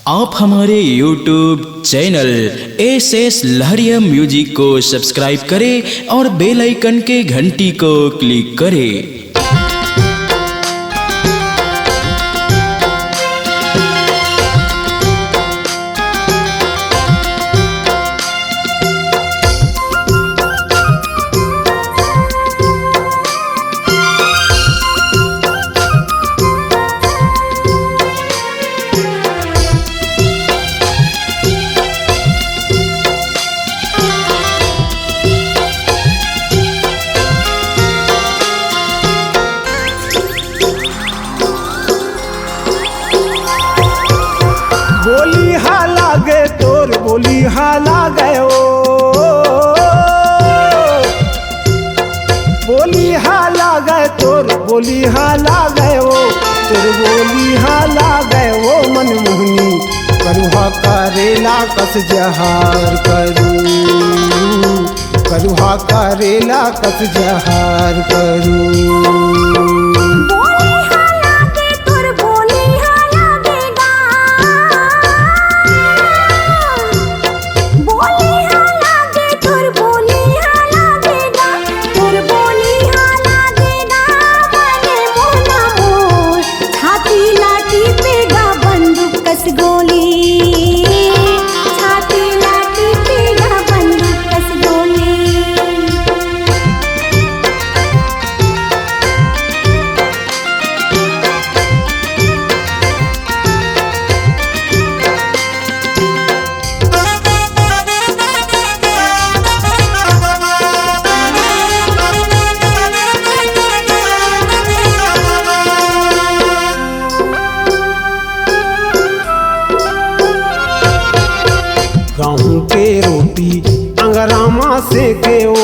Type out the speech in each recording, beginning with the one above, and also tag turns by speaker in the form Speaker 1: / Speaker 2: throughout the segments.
Speaker 1: आप हमारे YouTube channel S लहरिया म्यूजिक को सब्सक्राइब करें और बेल आइकन के घंटी को क्लिक करें।
Speaker 2: बोली हाला गए तोर बोली हाला गए ओ बोली हाला गए तोर बोली हाला गए ओ तोर बोली हाला गए ओ मन मोहनी करुहा करेला कस जहार करुहा करेला कस जहार करू। गेहूं के रोटी अंगरामा से के ओ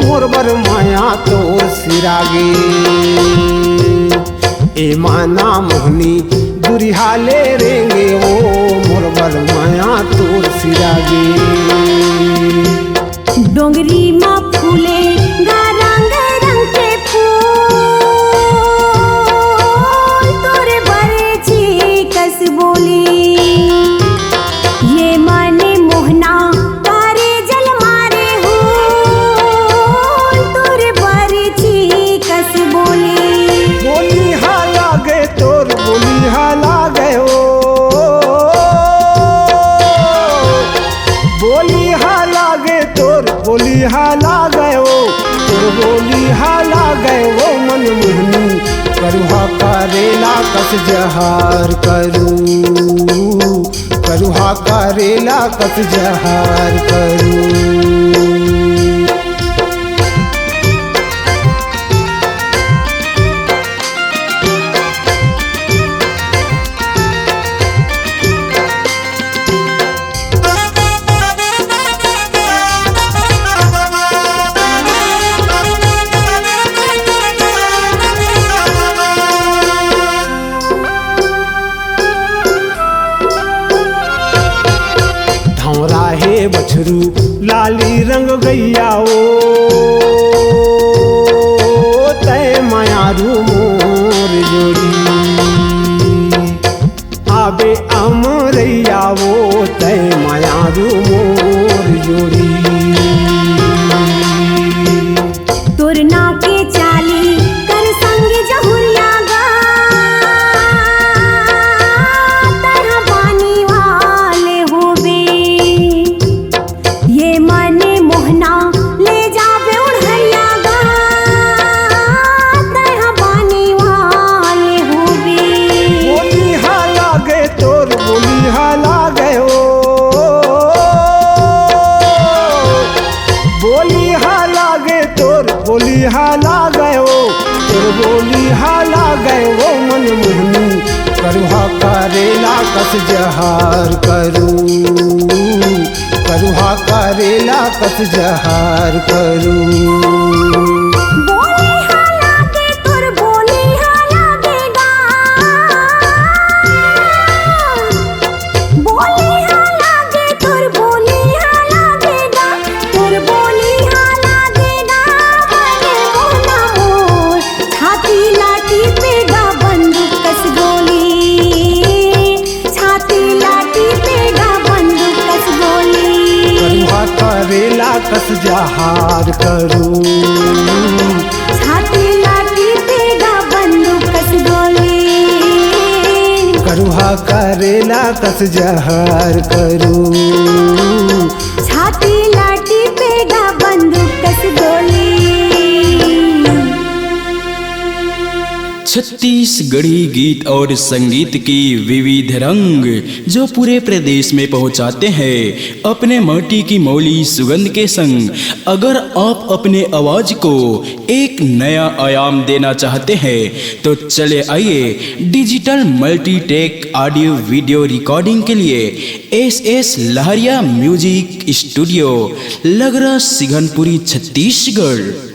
Speaker 2: मोरबर माया तोर सिरागे ए माना मोहनी दुरिहाले रेंगे ओ मोरबर माया तोर सिरागे।
Speaker 3: डोंगरी मा फूले रंग रंग के फूल तोरे बरे छी कस बोली
Speaker 2: बोली हाला गए ओ तोर बोली हाला गए ओ मन मोहनी करुहा करेला कस जहार करुहा करेला कस जहार करू। हे बछरू लाली रंग गैया ओ तय मायारू मोर जोड़ी आबे अमरैया वो तय मायारू मोर जोड़ी।
Speaker 3: तोर ना के चाली कर संग जहुरिया गा तरह पानी वाले होबे ये मने मोहना ले जाबे उड़हरिया गा तरह पानी वाले होबे।
Speaker 2: बोली हाला गए तोर बोली हाला गए ओ बोली हाला गए तोर बोली हाला गए ओ तोर बोली हाला गए ओ मन मोहनी करुहा करेला कस जहार करुहा करेला कस जहार करू।
Speaker 3: लाठी पे गा बंदूक कस गोली
Speaker 2: कस जहार करूं।
Speaker 3: छाती लाठी पेगा बंदूक कस गोली,
Speaker 2: करुहा करेला कस जहार करूं।
Speaker 3: छाती लाठी पेगा बंदूक कस गोली।
Speaker 1: छत्तीसगढ़ी गीत और संगीत की विविध रंग जो पूरे प्रदेश में पहुंचाते हैं अपने माटी की मौली सुगंध के संग। अगर आप अपने आवाज को एक नया आयाम देना चाहते हैं तो चले आइए digital Multitech audio video recording के लिए एस लहरिया म्यूजिक स्टूडियो, लगरा सिघनपुरी, छत्तीसगढ़।